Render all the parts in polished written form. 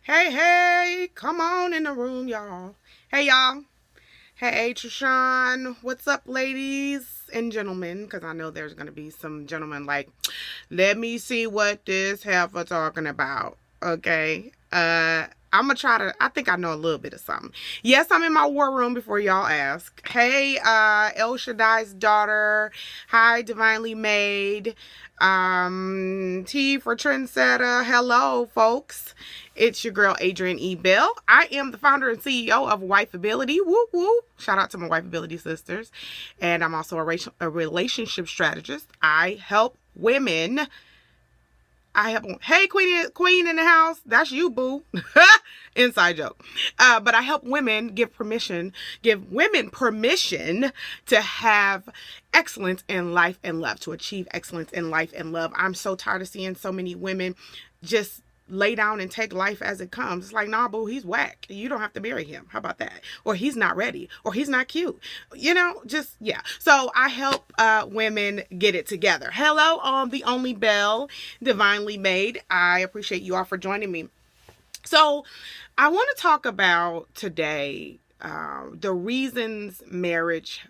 Hey, hey, come on in the room, y'all. Hey, y'all. Hey, Trishawn. What's up, ladies and gentlemen? Because I know there's going to be some gentlemen like, let me see what this heifer talking about. Okay. I'm going to try to, I think I know a little bit of something. Yes, I'm in my war room before y'all ask. Hey, El Shaddai's daughter. Hi, Divinely Made. T for Trendsetter. Hello, folks. It's your girl, AdrienneEBell. I am the founder and CEO of Wifeability. Whoop, whoop. Shout out to my Wifeability sisters. And I'm also a relationship strategist. I help women. Hey, queen in the house. That's you, boo. Inside joke. But I help women give women permission to have excellence in life and love, to achieve excellence in life and love. I'm so tired of seeing so many women just lay down and take life as it comes. It's like, nah, boo, he's whack. You don't have to marry him. How about that? Or he's not ready. Or he's not cute. Yeah. So I help women get it together. Hello, the only Bell, Divinely Made. I appreciate you all for joining me. So I want to talk about today the reasons marriages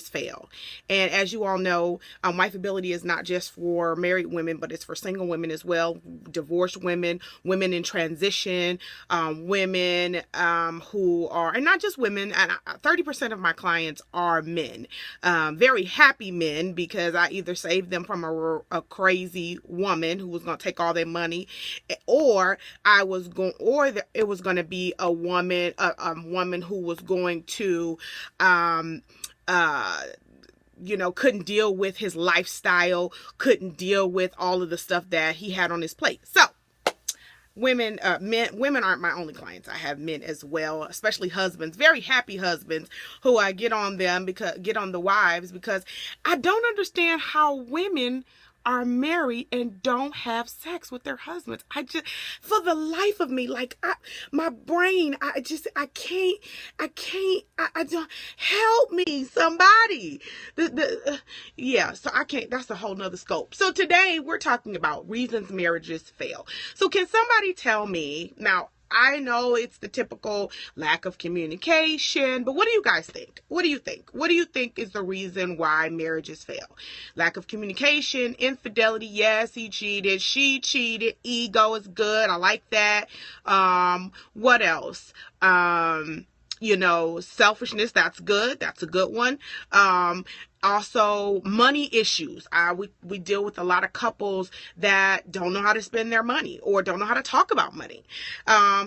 fail. And as you all know, Wifeability is not just for married women, but it's for single women as well, divorced women, women in transition, women who are, and not just women, and 30% of my clients are men, very happy men, because I either saved them from a crazy woman who was going to take all their money, or it was going to be a woman who was going to couldn't deal with his lifestyle, couldn't deal with all of the stuff that he had on his plate. So women aren't my only clients. I have men as well, especially husbands, very happy husbands, who I get on the wives, because I don't understand how women are married and don't have sex with their husbands. I just, for the life of me, like my brain, I can't, I don't, help me, somebody. Yeah, so I can't, that's a whole nother scope. So today we're talking about reasons marriages fail. So can somebody tell me, now, I know it's the typical lack of communication, but what do you guys think? What do you think? What do you think is the reason why marriages fail? Lack of communication, infidelity. Yes, he cheated. She cheated. Ego is good. I like that. What else? Selfishness. That's good. That's a good one. Also, money issues. We deal with a lot of couples that don't know how to spend their money or don't know how to talk about money.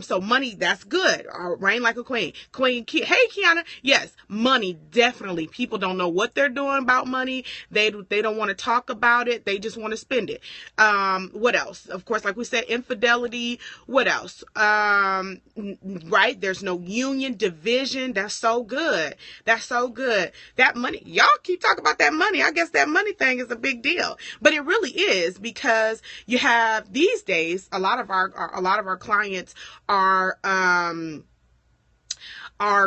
So money, that's good. Reign like a queen. Hey, Kiana. Yes, money, definitely. People don't know what they're doing about money. They don't want to talk about it. They just want to spend it. What else? Of course, like we said, infidelity. What else? Right? There's no union, division. That's so good. That's so good. That money, y'all keep talk about that money. I guess that money thing is a big deal, but it really is, because you have these days a lot of our clients are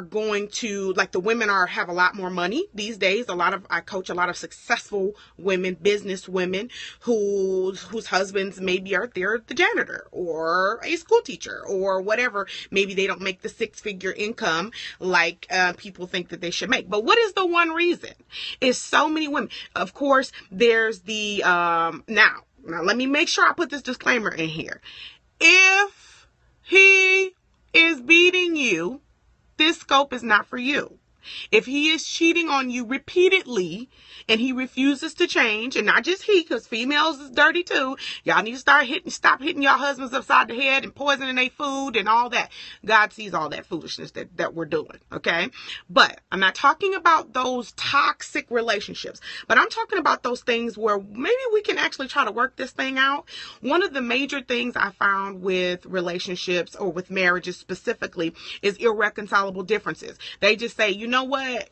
going to, like, the women have a lot more money these days. I coach a lot of successful women, business women whose husbands maybe they're the janitor or a school teacher or whatever. Maybe they don't make the 6-figure income like people think that they should make. But what is the one reason? Is so many women. Of course, there's the now let me make sure I put this disclaimer in here. If he is beating you, this scope is not for you. If he is cheating on you repeatedly and he refuses to change, and not just he, because females is dirty too. Y'all need to stop hitting your husbands upside the head and poisoning their food and all that. God sees all that foolishness that we're doing, okay? But I'm not talking about those toxic relationships, but I'm talking about those things where maybe we can actually try to work this thing out. One of the major things I found with relationships, or with marriages specifically, is irreconcilable differences. They just say, you know what,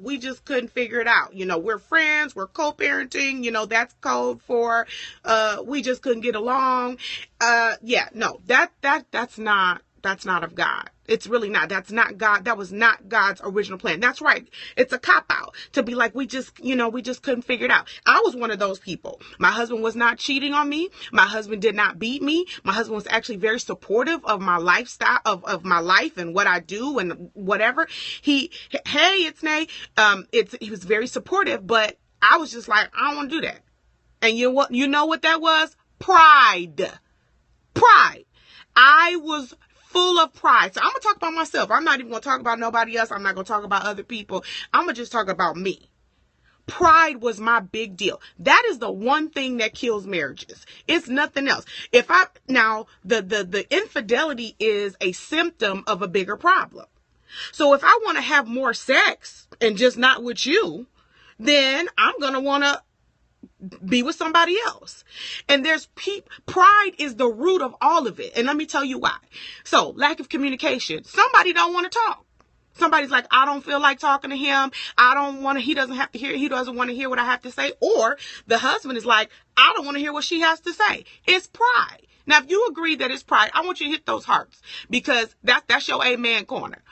we just couldn't figure it out. We're friends, we're co-parenting, that's code for we just couldn't get along. That's not That's not of God. It's really not. That's not God. That was not God's original plan. That's right. It's a cop-out to be like, we just couldn't figure it out. I was one of those people. My husband was not cheating on me. My husband did not beat me. My husband was actually very supportive of my lifestyle, of my life and what I do and whatever. He was very supportive, but I was just like, I don't want to do that. And you know what that was? Pride. I was full of pride. So I'm going to talk about myself. I'm not even going to talk about nobody else. I'm not going to talk about other people. I'm going to just talk about me. Pride was my big deal. That is the one thing that kills marriages. It's nothing else. The infidelity is a symptom of a bigger problem. So if I want to have more sex and just not with you, then I'm going to want to be with somebody else. And pride is the root of all of it. And let me tell you why. So lack of communication. Somebody don't want to talk. Somebody's like, I don't feel like talking to him. He doesn't want to hear what I have to say. Or the husband is like, I don't want to hear what she has to say. It's pride. Now, if you agree that it's pride, I want you to hit those hearts, because that's your amen corner.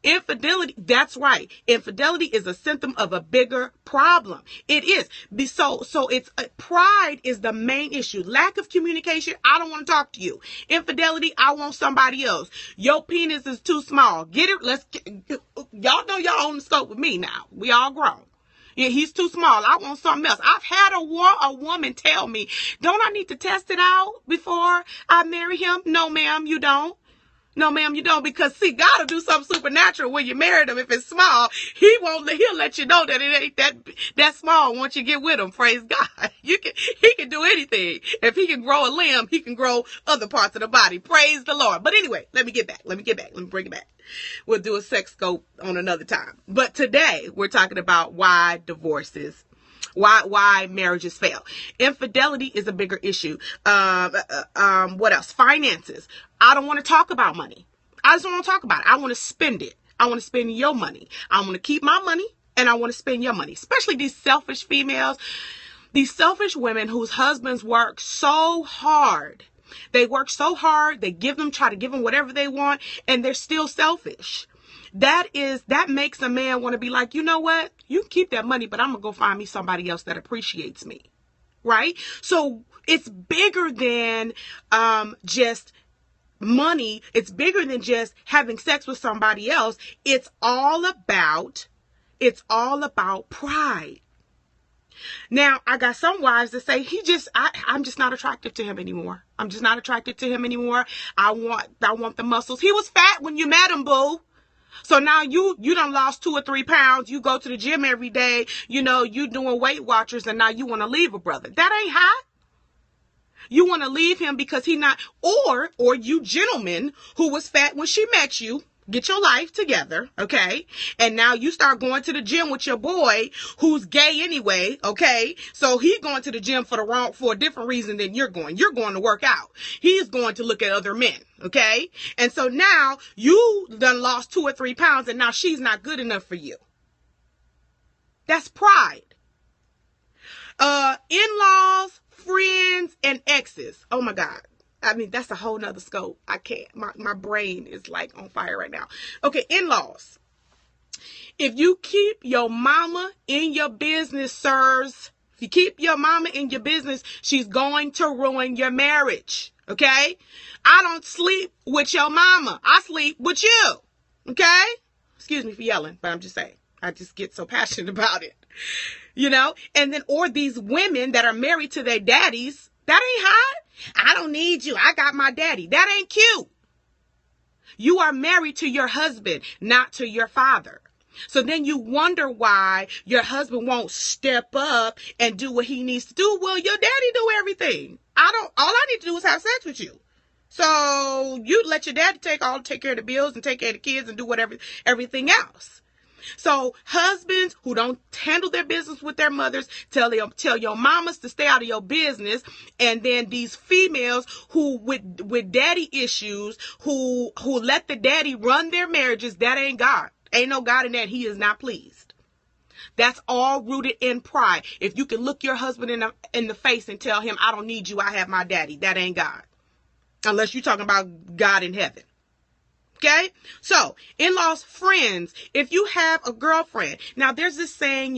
Infidelity, that's right. Infidelity is a symptom of a bigger problem. It is. So it's pride is the main issue. Lack of communication. I don't want to talk to you. Infidelity. I want somebody else. Your penis is too small. Y'all know y'all on the scope with me now. We all grown. Yeah, he's too small. I want something else. I've had a woman tell me, don't I need to test it out before I marry him? No, ma'am, you don't. No, ma'am, you don't, because see, God will do something supernatural when you marry him. If it's small, he'll let you know that it ain't that small once you get with him. Praise God. He can do anything. If he can grow a limb, he can grow other parts of the body. Praise the Lord. But anyway, let me bring it back. We'll do a sex scope on another time. But today we're talking about why marriages fail. Infidelity is a bigger issue. What else? Finances. I don't want to talk about money. I just don't want to talk about it. I want to spend it. I want to spend your money. I want to keep my money, and I want to spend your money. Especially these selfish females, these selfish women whose husbands work so hard. They work so hard. They try to give them whatever they want, and they're still selfish. That makes a man want to be like, you know what? You can keep that money, but I'm going to go find me somebody else that appreciates me. Right? So it's bigger than just money. It's bigger than just having sex with somebody else. It's all about pride. Now, I got some wives that say I'm just not attracted to him anymore. I'm just not attracted to him anymore. I want the muscles. He was fat when you met him, boo. So now you done lost 2 or 3 pounds. You go to the gym every day. You doing Weight Watchers, and now you want to leave a brother. That ain't hot. You want to leave him because he not, or you gentlemen who was fat when she met you, get your life together, okay? And now you start going to the gym with your boy who's gay anyway, okay? So he's going to the gym for a different reason than you're going. You're going to work out. He's going to look at other men, okay? And so now you done lost 2 or 3 pounds, and now she's not good enough for you. That's pride. In-laws, friends, and exes. Oh my God. I mean, that's a whole nother scope. I can't. My brain is like on fire right now. Okay, in-laws. If you keep your mama in your business, sirs, if you keep your mama in your business, she's going to ruin your marriage. Okay? I don't sleep with your mama. I sleep with you. Okay? Excuse me for yelling, but I'm just saying. I just get so passionate about it. And then, or these women that are married to their daddies, that ain't hot. I don't need you. I got my daddy. That ain't cute. You are married to your husband, not to your father. So then you wonder why your husband won't step up and do what he needs to do. Well, your daddy do everything. All I need to do is have sex with you. So you let your daddy take care of the bills and take care of the kids and do everything else. So husbands who don't handle their business with their mothers, tell your mamas to stay out of your business. And then these females who with daddy issues, who let the daddy run their marriages, that ain't God. Ain't no God in that. He is not pleased. That's all rooted in pride. If you can look your husband in the face and tell him, I don't need you, I have my daddy, that ain't God. Unless you're talking about God in heaven. Okay, so in-laws, friends, if you have a girlfriend, now there's this saying,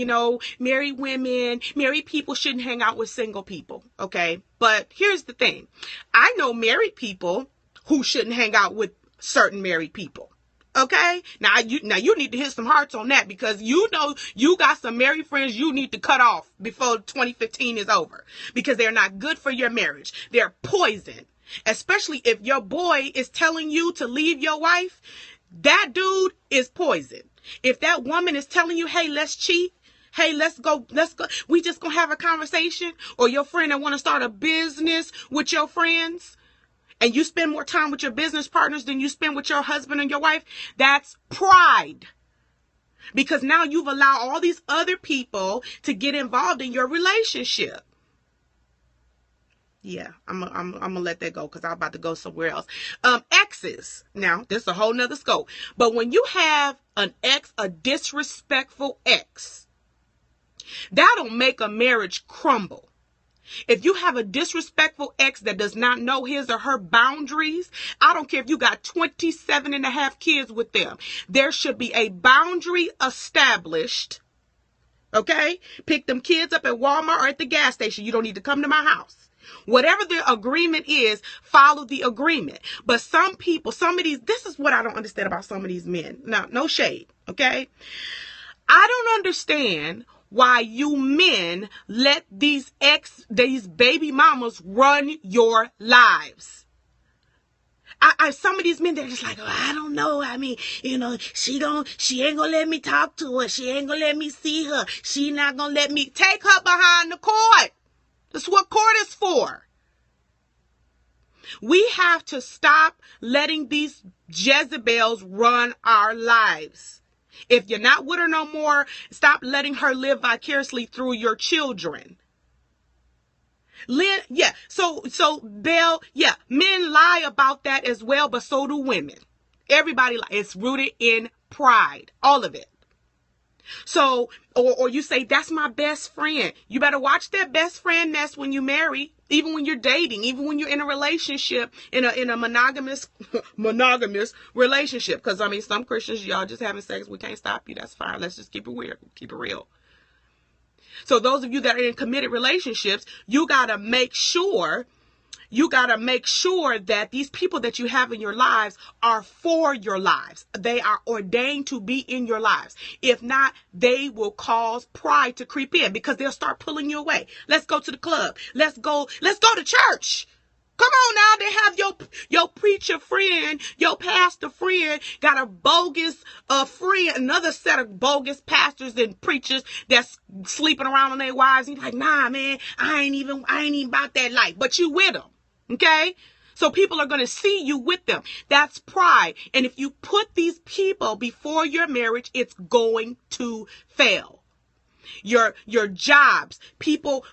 married people shouldn't hang out with single people. Okay, but here's the thing. I know married people who shouldn't hang out with certain married people. Okay, now you need to hit some hearts on that, because you got some married friends you need to cut off before 2015 is over, because they're not good for your marriage. They're poison. Especially if your boy is telling you to leave your wife, that dude is poison. If that woman is telling you, hey, let's cheat, hey, let's go, we just gonna have a conversation, or your friend that want to start a business with your friends, and you spend more time with your business partners than you spend with your husband and your wife, that's pride. Because now you've allowed all these other people to get involved in your relationship. Yeah, I'm gonna let that go, because I'm about to go somewhere else. Exes. Now, this is a whole nother scope. But when you have an ex, a disrespectful ex, that'll make a marriage crumble. If you have a disrespectful ex that does not know his or her boundaries, I don't care if you got 27 and a half kids with them. There should be a boundary established. Okay? Pick them kids up at Walmart or at the gas station. You don't need to come to my house. Whatever the agreement is, follow the agreement. But some people, this is what I don't understand about some of these men. Now, no shade, okay? I don't understand why you men let these baby mamas run your lives. Some of these men, they're just like, oh, I don't know. I mean, she ain't gonna let me talk to her. She ain't gonna let me see her. She not gonna let me take her behind the court. That's what court is for. We have to stop letting these Jezebels run our lives. If you're not with her no more, stop letting her live vicariously through your children. So Bell, men lie about that as well, but so do women. Everybody lies. It's rooted in pride, all of it. So, or you say, that's my best friend. You better watch that best friend nest when you marry, even when you're dating, even when you're in a relationship, in a monogamous relationship. Because, some Christians, y'all just having sex, we can't stop you. That's fine. Let's just keep it weird. Keep it real. So those of you that are in committed relationships, you got to make sure that these people that you have in your lives are for your lives. They are ordained to be in your lives. If not, they will cause pride to creep in, because they'll start pulling you away. Let's go to the club. Let's go to church. Come on now, they have your preacher friend, your pastor friend, got a bogus friend, another set of bogus pastors and preachers that's sleeping around on their wives. And you're like, nah, man, I ain't even about that life. But you with them. Okay? So people are going to see you with them. That's pride. And if you put these people before your marriage, it's going to fail. Your jobs, people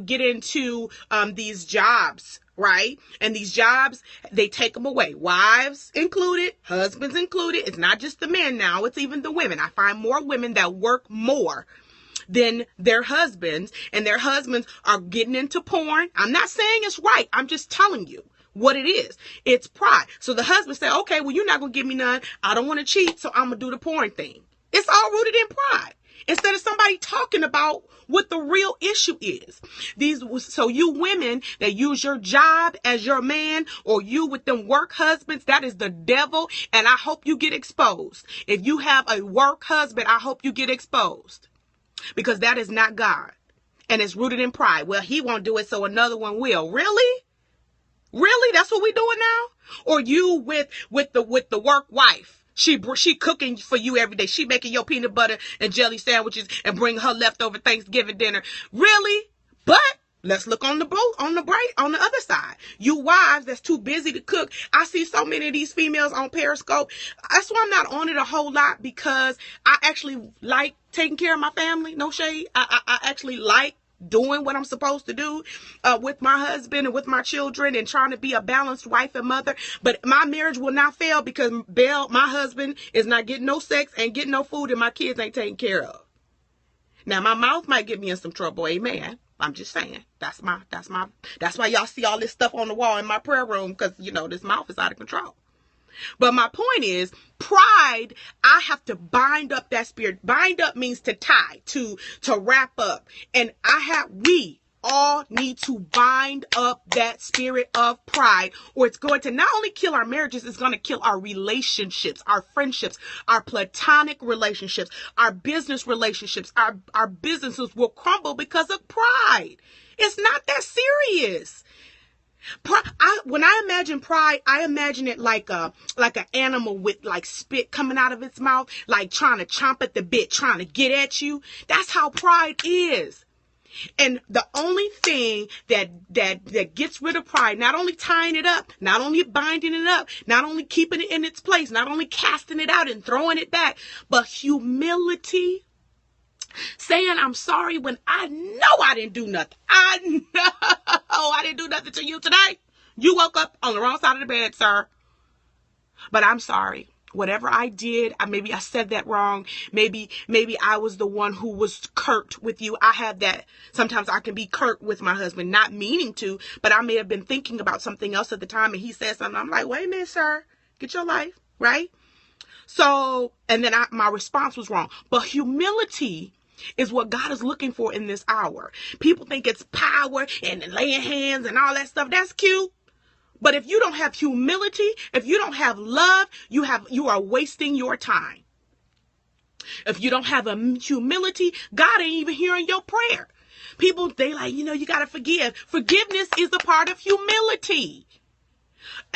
get into these jobs, right? And these jobs, they take them away. Wives included, husbands included. It's not just the men now, it's even the women. I find more women that work more than their husbands, and their husbands are getting into porn. I'm not saying it's right. I'm just telling you what it is. It's pride. So the husband said, okay, well, you're not going to give me none. I don't want to cheat, so I'm going to do the porn thing. It's all rooted in pride. Instead of somebody talking about what the real issue is. So you women that use your job as your man, or you with them work husbands, that is the devil, and I hope you get exposed. If you have a work husband, I hope you get exposed. Because that is not God. And it's rooted in pride. Well, he won't do it, so another one will. Really? Really? That's what we doing now? Or you with the work wife. She cooking for you every day. She making your peanut butter and jelly sandwiches and bring her leftover Thanksgiving dinner. Really? But let's look on the other side. You wives that's too busy to cook. I see so many of these females on Periscope. That's why I'm not on it a whole lot, because I actually like taking care of my family. No shade. I actually like doing what I'm supposed to do with my husband and with my children, and trying to be a balanced wife and mother. But my marriage will not fail because Belle, my husband, is not getting no sex, ain't getting no food, and my kids ain't taken care of. Now my mouth might get me in some trouble, amen. I'm just saying. That's why y'all see all this stuff on the wall in my prayer room, because this mouth is out of control. But my point is, pride, I have to bind up that spirit. Bind up means to tie, to wrap up. And we all need to bind up that spirit of pride, or it's going to not only kill our marriages, it's going to kill our relationships, our friendships, our platonic relationships, our business relationships. Our businesses will crumble because of pride. It's not that serious. When I imagine pride, I imagine it like an animal with like spit coming out of its mouth, like trying to chomp at the bit, trying to get at you. That's how pride is. And the only thing that gets rid of pride, not only tying it up, not only binding it up, not only keeping it in its place, not only casting it out and throwing it back, but humility. Saying I'm sorry when I know I didn't do nothing. I know I didn't do nothing to you today. You woke up on the wrong side of the bed, sir. But I'm sorry. Whatever I did, maybe I said that wrong. Maybe I was the one who was curt with you. I have that. Sometimes I can be curt with my husband, not meaning to, but I may have been thinking about something else at the time and he said something. I'm like, wait a minute, sir. Get your life, right? So, and then my response was wrong. But humility is what God is looking for in this hour. People think it's power and laying hands and all that stuff. That's cute. But if you don't have humility, if you don't have love, you are wasting your time. If you don't have humility, God ain't even hearing your prayer. People, they like, you got to forgive. Forgiveness is a part of humility.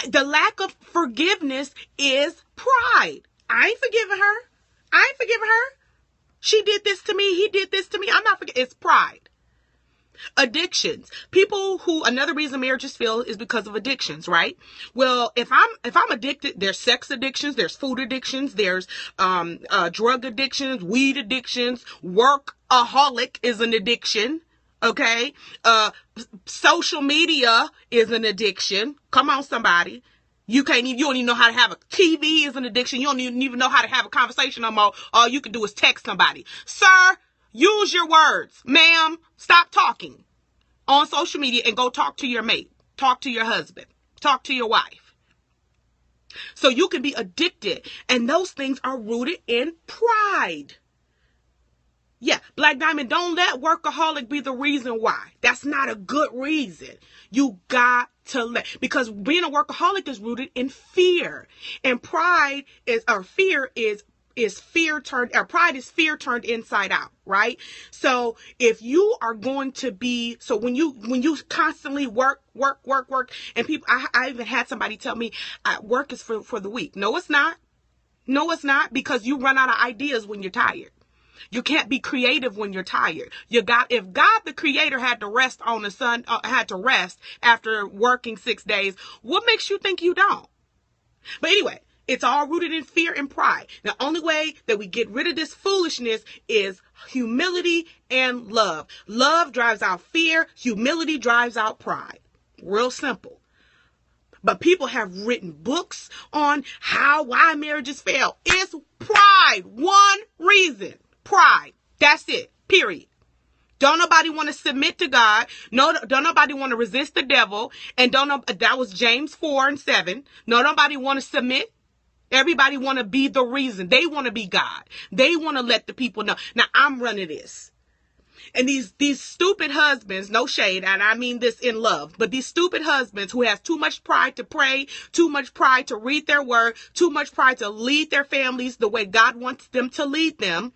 The lack of forgiveness is pride. I ain't forgiving her. She did this to me. He did this to me. I'm not forgetting. It's pride. Addictions. Another reason marriages fail is because of addictions, right? Well, if I'm addicted, there's sex addictions, there's food addictions, there's drug addictions, weed addictions, workaholic is an addiction. Okay. Social media is an addiction. Come on, somebody. You don't even know how to have a TV is an addiction. You don't even know how to have a conversation no more. All you can do is text somebody. Sir, use your words. Ma'am, stop talking on social media and go talk to your mate. Talk to your husband. Talk to your wife. So you can be addicted. And those things are rooted in pride. Yeah, Black Diamond, don't let workaholic be the reason why. That's not a good reason. You got to because being a workaholic is rooted in fear. And pride pride is fear turned inside out, right? So if you are going to be, so when you constantly work, and people, I even had somebody tell me, work is for the weak. No, it's not. No, it's not, because you run out of ideas when you're tired. You can't be creative when you're tired. If God, the creator, had to rest after working 6 days, what makes you think you don't? But anyway, it's all rooted in fear and pride. The only way that we get rid of this foolishness is humility and love. Love drives out fear. Humility drives out pride. Real simple. But people have written books on why marriages fail. It's pride. One reason. Pride. That's it. Period. Don't nobody want to submit to God. No, don't nobody want to resist the devil. And that was James 4:7. No, nobody want to submit. Everybody want to be the reason. They want to be God. They want to let the people know. Now I'm running this. And these stupid husbands, no shade, and I mean this in love, but these stupid husbands who have too much pride to pray, too much pride to read their word, too much pride to lead their families the way God wants them to lead them.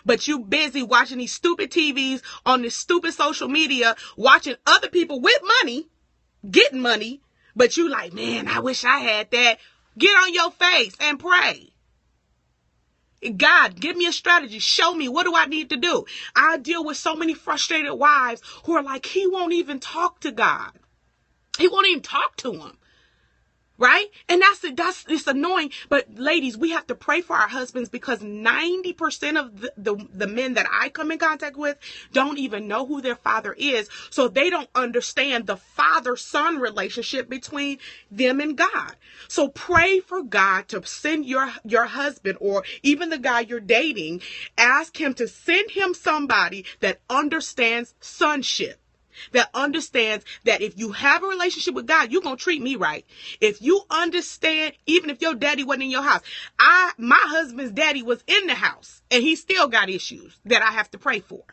But you busy watching these stupid TVs on this stupid social media, watching other people with money, getting money, but you like, man, I wish I had that. Get on your face and pray. God, give me a strategy. Show me, what do I need to do? I deal with so many frustrated wives who are like, he won't even talk to God. He won't even talk to him. Right? And it's annoying. But ladies, we have to pray for our husbands, because 90% of the men that I come in contact with don't even know who their father is. So they don't understand the father-son relationship between them and God. So pray for God to send your husband, or even the guy you're dating, ask him to send him somebody that understands sonship. that understands that if you have a relationship with God, you're going to treat me right. If you understand, even if your daddy wasn't in your house, my husband's daddy was in the house and he still got issues that I have to pray for.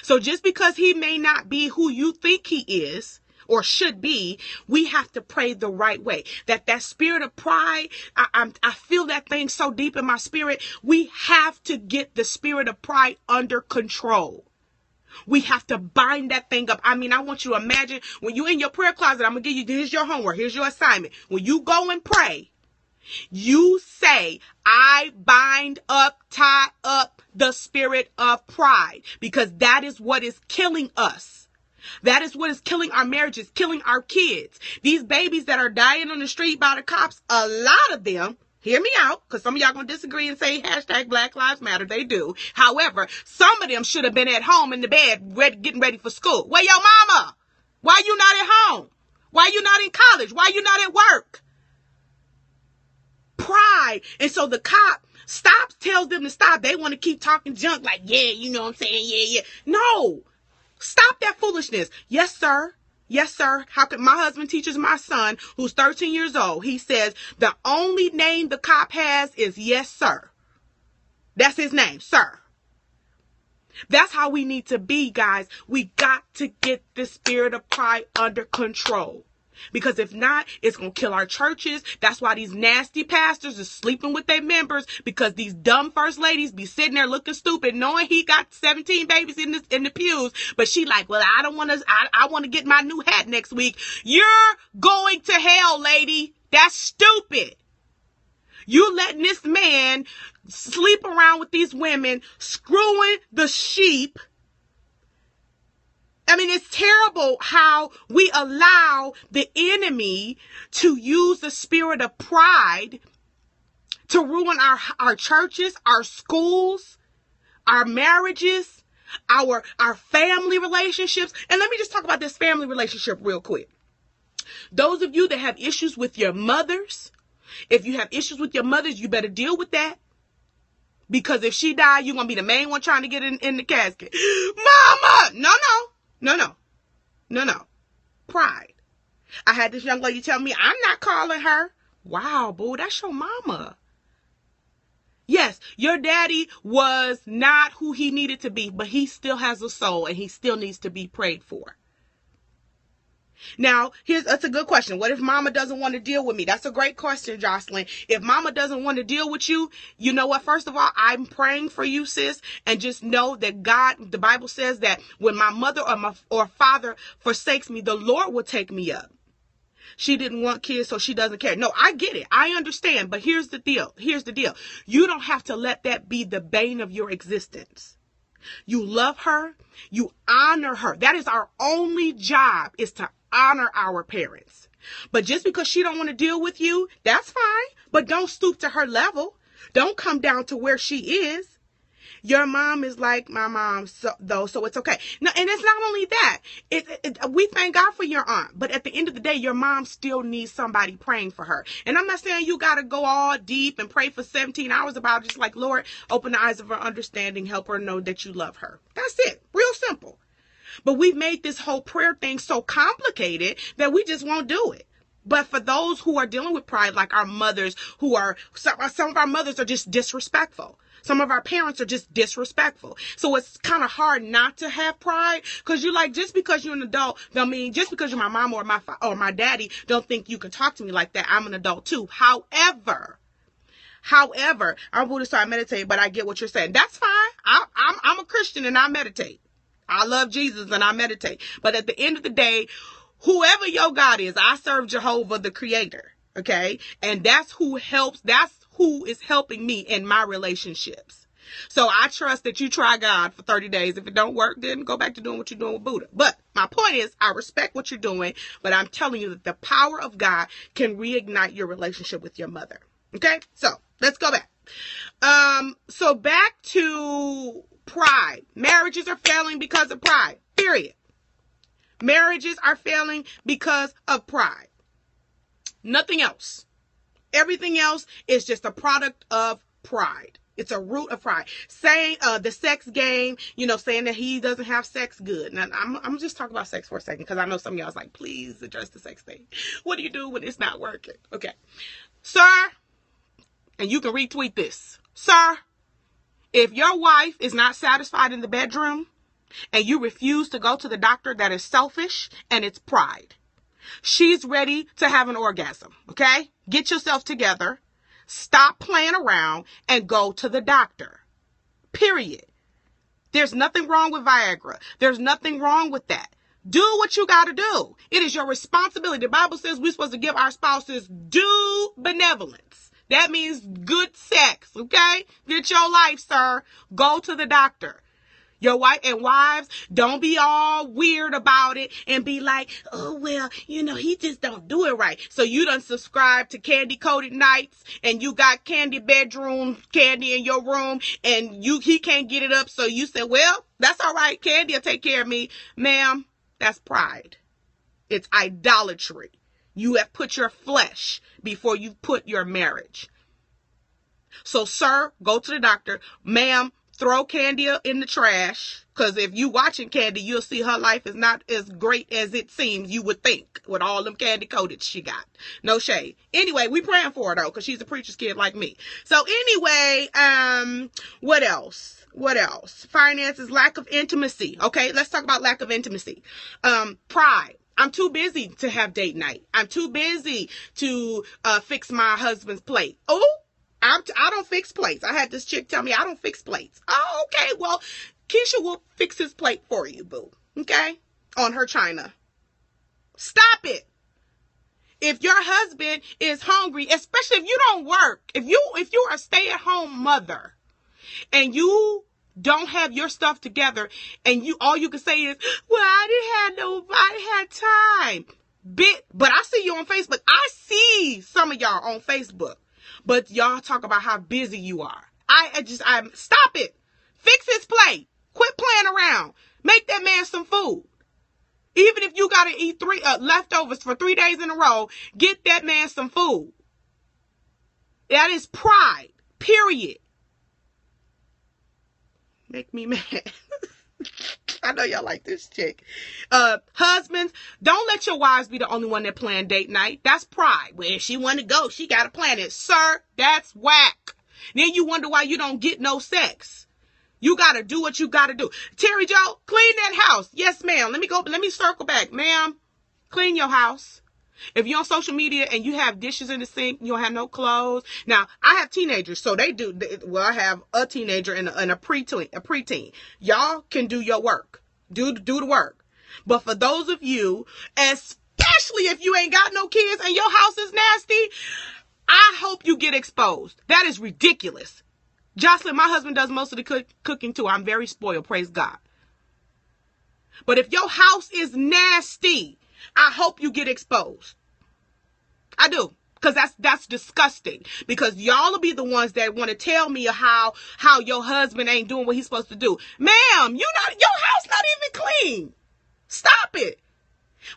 So just because he may not be who you think he is or should be, we have to pray the right way. That spirit of pride, I feel that thing so deep in my spirit. We have to get the spirit of pride under control. We have to bind that thing up. I mean, I want you to imagine when you're in your prayer closet, I'm going to give you, here's your homework. Here's your assignment. When you go and pray, you say, I bind up, tie up the spirit of pride, because that is what is killing us. That is what is killing our marriages, killing our kids. These babies that are dying on the street by the cops, a lot of them, hear me out, because some of y'all going to disagree and say hashtag Black Lives Matter. They do. However, some of them should have been at home in the bed getting ready for school. Where your mama? Why you not at home? Why you not in college? Why you not at work? Pride. And so the cop stops, tells them to stop. They want to keep talking junk like, yeah, you know what I'm saying? Yeah. No. Stop that foolishness. Yes, sir. Yes, sir. How can my husband teaches my son, who's 13 years old, he says the only name the cop has is yes, sir. That's his name, sir. That's how we need to be, guys. We got to get the spirit of pride under control. Because if not, it's going to kill our churches. That's why these nasty pastors are sleeping with their members, because these dumb first ladies be sitting there looking stupid, knowing he got 17 babies in the pews. But she like, well, I don't want to, I want to get my new hat next week. You're going to hell, lady. That's stupid. You letting this man sleep around with these women, screwing the sheep. I mean, it's terrible how we allow the enemy to use the spirit of pride to ruin our churches, our schools, our marriages, our family relationships. And let me just talk about this family relationship real quick. Those of you that have issues with your mothers, if you have issues with your mothers, you better deal with that. Because if she died, you're going to be the main one trying to get in the casket. Mama! No. Pride. I had this young lady tell me, I'm not calling her. Wow, boo, that's your mama. Yes, your daddy was not who he needed to be, but he still has a soul and he still needs to be prayed for. Now, that's a good question. What if mama doesn't want to deal with me? That's a great question, Jocelyn. If mama doesn't want to deal with you, you know what? First of all, I'm praying for you, sis. And just know that God, the Bible says that when my mother or father forsakes me, the Lord will take me up. She didn't want kids, so she doesn't care. No, I get it. I understand. But here's the deal. You don't have to let that be the bane of your existence. You love her. You honor her. That is our only job, is to honor our parents. But just because she don't want to deal with you, that's fine. But don't stoop to her level. Don't come down to where she is. Your mom is like my mom, so it's okay. No, and it's not only that. We thank God for your aunt, but at the end of the day, your mom still needs somebody praying for her. And I'm not saying you got to go all deep and pray for 17 hours about it. Just like, Lord, open the eyes of her understanding, help her know that you love her. That's it. Real simple. But we've made this whole prayer thing so complicated that we just won't do it. But for those who are dealing with pride, like our mothers, some of our mothers are just disrespectful. Some of our parents are just disrespectful. So it's kind of hard not to have pride, because you're like, just because you're an adult, don't mean just because you're my mom or my daddy, don't think you can talk to me like that. I'm an adult too. However, I'm Buddhist, so I meditate, but I get what you're saying. That's fine. I'm a Christian and I meditate. I love Jesus and I meditate. But at the end of the day, whoever your God is, I serve Jehovah, the creator. Okay. And that's who is helping me in my relationships. So I trust that you try God for 30 days. If it don't work, then go back to doing what you're doing with Buddha. But my point is, I respect what you're doing, but I'm telling you that the power of God can reignite your relationship with your mother. Okay. So let's go back. So back to pride. Marriages are failing because of pride. Period. Marriages are failing because of pride. Nothing else. Everything else is just a product of pride. It's a root of pride. Saying the sex game, saying that he doesn't have sex good. Now, I'm just talking about sex for a second because I know some of y'all's like, please address the sex thing. What do you do when it's not working? Okay. Sir, and you can retweet this. Sir, if your wife is not satisfied in the bedroom and you refuse to go to the doctor, that is selfish and it's pride. She's ready to have an orgasm. Okay? Get yourself together. Stop playing around and go to the doctor. Period. There's nothing wrong with Viagra. There's nothing wrong with that. Do what you got to do. It is your responsibility. The Bible says we're supposed to give our spouses due benevolence. That means good sex, okay? Get your life, sir. Go to the doctor. Your wife and wives, don't be all weird about it and be like, oh, well, he just don't do it right. So you done subscribe to Candy Coated Nights and you got candy bedroom candy in your room and he can't get it up. So you said, well, that's all right. Candy will take care of me. Ma'am, that's pride. It's idolatry. You have put your flesh before you put your marriage. So, sir, go to the doctor. Ma'am, throw Candy in the trash, because if you watching Candy, you'll see her life is not as great as it seems you would think with all them candy coated she got. No shade. Anyway, we praying for her though, because she's a preacher's kid like me. So anyway, what else? Finances, lack of intimacy. Okay, let's talk about lack of intimacy. Pride. I'm too busy to have date night. I'm too busy to fix my husband's plate. Oh, I don't fix plates. I had this chick tell me I don't fix plates. Oh, okay. Well, Keisha will fix his plate for you, boo. Okay? On her china. Stop it. If your husband is hungry, especially if you don't work, if you are a stay-at-home mother and you don't have your stuff together and all you can say is, well, I didn't have time. But I see you on Facebook. I see some of y'all on Facebook. But y'all talk about how busy you are. I'm stop it. Fix his plate. Quit playing around. Make that man some food. Even if you got to eat leftovers for 3 days in a row, get that man some food. That is pride. Period. Make me mad. I know y'all like this chick. Husbands, don't let your wives be the only one that plan date night. That's pride. Well, if she want to go, she got to plan it. Sir, that's whack. Then you wonder why you don't get no sex. You got to do what you got to do. Terry Jo, clean that house. Yes, ma'am. Let me circle back. Ma'am, clean your house. If you're on social media and you have dishes in the sink, you don't have no clothes. Now, I have teenagers, so I have a teenager and a preteen. Y'all can do your work. Do the work. But for those of you, especially if you ain't got no kids and your house is nasty, I hope you get exposed. That is ridiculous. Jocelyn, my husband does most of the cooking too. I'm very spoiled, praise God. But if your house is nasty, I hope you get exposed. I do. Because that's disgusting. Because y'all will be the ones that want to tell me how your husband ain't doing what he's supposed to do. Ma'am, your house not even clean. Stop it.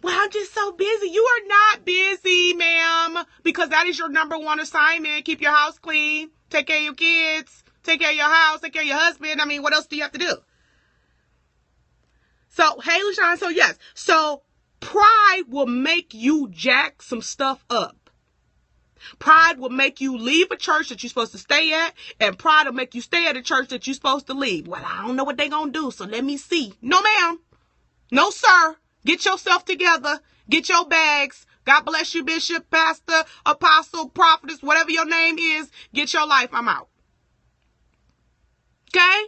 Well, I'm just so busy. You are not busy, ma'am. Because that is your number one assignment. Keep your house clean. Take care of your kids. Take care of your house. Take care of your husband. I mean, what else do you have to do? So, hey, LaShawn, so yes. So, pride will make you jack some stuff up. Pride will make you leave a church that you're supposed to stay at, and pride will make you stay at a church that you're supposed to leave. Well, I don't know what they're going to do, so let me see. No, ma'am. No, sir. Get yourself together. Get your bags. God bless you, bishop, pastor, apostle, prophetess, whatever your name is. Get your life. I'm out. Okay?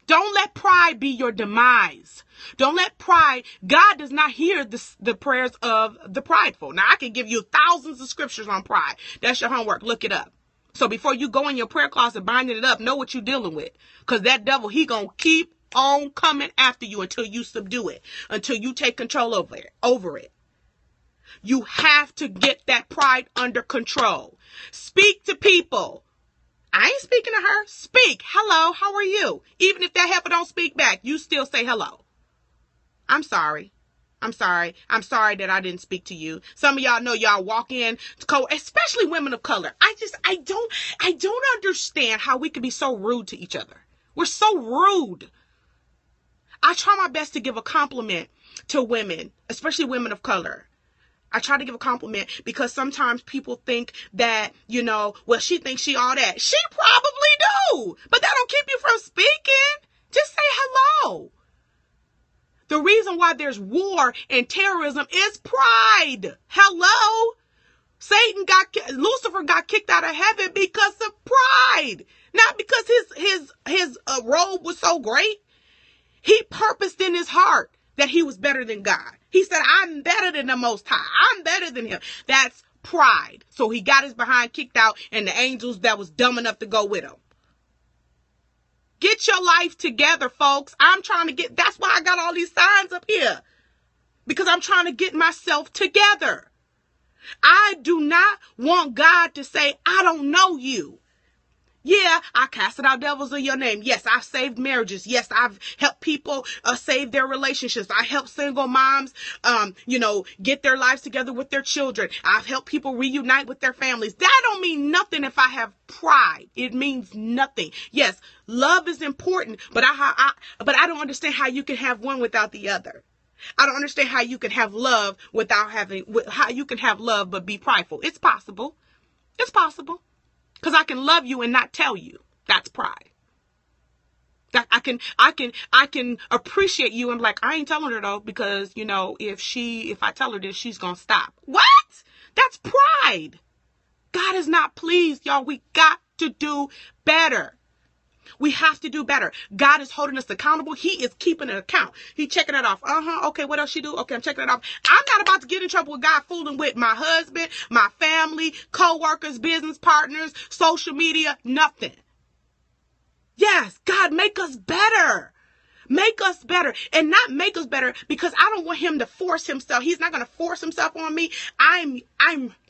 Don't let pride be your demise. Don't let pride. God does not hear the prayers of the prideful. Now, I can give you thousands of scriptures on pride. That's your homework. Look it up. So before you go in your prayer closet binding it up, know what you're dealing with. Because that devil, he going to keep on coming after you until you subdue it. Until you take control over it. You have to get that pride under control. Speak to people. I ain't speaking to her. Speak. Hello, how are you? Even if that heifer don't speak back, you still say hello. I'm sorry. I'm sorry. I'm sorry that I didn't speak to you. Some of y'all know y'all walk in, especially women of color. I don't understand how we can be so rude to each other. We're so rude. I try my best to give a compliment to women, especially women of color. I try to give a compliment because sometimes people think that, well, she thinks she all that. She probably do, but that don't keep you from speaking. Just say hello. The reason why there's war and terrorism is pride. Hello? Lucifer got kicked out of heaven because of pride. Not because his robe was so great. He purposed in his heart that he was better than God. He said, I'm better than the Most High. I'm better than him. That's pride. So he got his behind kicked out and the angels that was dumb enough to go with him. Get your life together, folks. That's why I got all these signs up here. Because I'm trying to get myself together. I do not want God to say, I don't know you. Yeah, I casted out devils in your name. Yes, I've saved marriages. Yes, I've helped people save their relationships. I help single moms, get their lives together with their children. I've helped people reunite with their families. That don't mean nothing if I have pride. It means nothing. Yes, love is important, but I don't understand how you can have one without the other. I don't understand how you can have love how you can have love but be prideful. It's possible. It's possible. Because I can love you and not tell you. That's pride. That I can appreciate you and be like, I ain't telling her though, because if I tell her this, she's gonna stop. What? That's pride. God is not pleased, y'all. We got to do better. We have to do better. God is holding us accountable. He is keeping an account. He checking it off. Okay, what else she do? Okay, I'm checking it off. I'm not about to get in trouble with God fooling with my husband, my family, co-workers, business partners, social media, nothing. Yes, God, make us better. Make us better. And not make us better because I don't want him to force himself. He's not going to force himself on me. I'm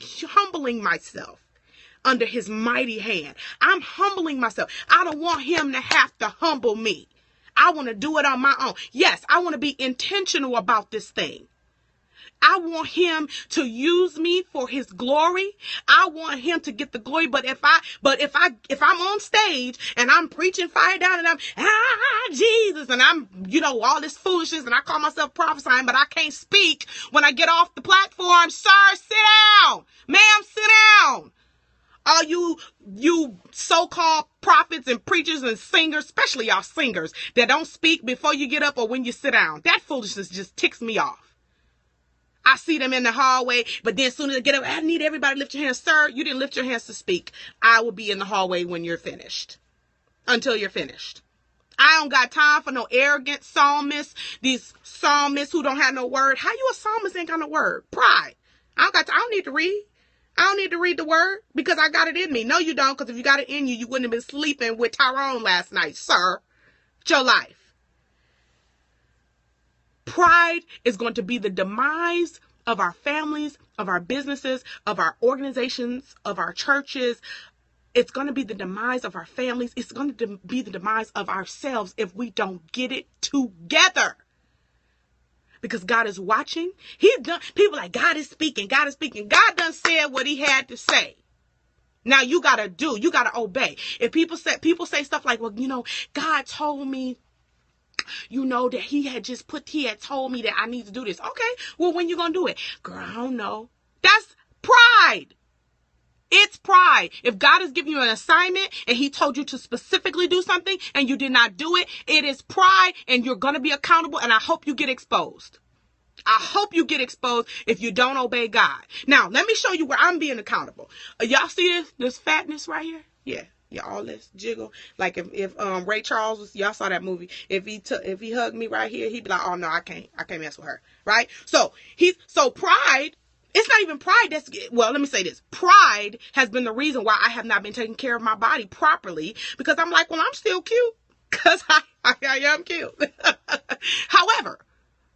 humbling myself under his mighty hand. I'm humbling myself. I don't want him to have to humble me. I want to do it on my own. Yes, I want to be intentional about this thing. I want him to use me for his glory. I want him to get the glory. But if I'm on stage and I'm preaching fire down and I'm Jesus and I'm all this foolishness and I call myself prophesying, but I can't speak when I get off the platform. Sir, sit down. Ma'am, sit down. All you so-called prophets and preachers and singers, especially y'all singers, that don't speak before you get up or when you sit down. That foolishness just ticks me off. I see them in the hallway, but then as soon as I get up, I need everybody to lift your hands. Sir, you didn't lift your hands to speak. I will be in the hallway when you're finished. Until you're finished. I don't got time for no arrogant psalmists. These psalmists who don't have no word. How you a psalmist ain't got no word? Pride. I don't need to read. I don't need to read the word because I got it in me. No, you don't, because if you got it in you, you wouldn't have been sleeping with Tyrone last night, sir. It's your life. Pride is going to be the demise of our families, of our businesses, of our organizations, of our churches. It's going to be the demise of our families. It's going to be the demise of ourselves if we don't get it together. Because God is watching. People like, God is speaking. God is speaking. God done said what he had to say. Now you got to obey. If people say stuff like, well, God told me, that he had told me that I need to do this. Okay. Well, when you going to do it? Girl, I don't know. That's pride. It's pride. If God is giving you an assignment and he told you to specifically do something and you did not do it, it is pride and you're going to be accountable, and I hope you get exposed. I hope you get exposed if you don't obey God. Now, let me show you where I'm being accountable. Y'all see this fatness right here? Yeah, all this jiggle. Like if Ray Charles was, y'all saw that movie. If he hugged me right here, he'd be like, oh no, I can't mess with her. Right? So pride. It's not even pride. Let me say this. Pride has been the reason why I have not been taking care of my body properly, because I'm like, well, I'm still cute because I am cute. However,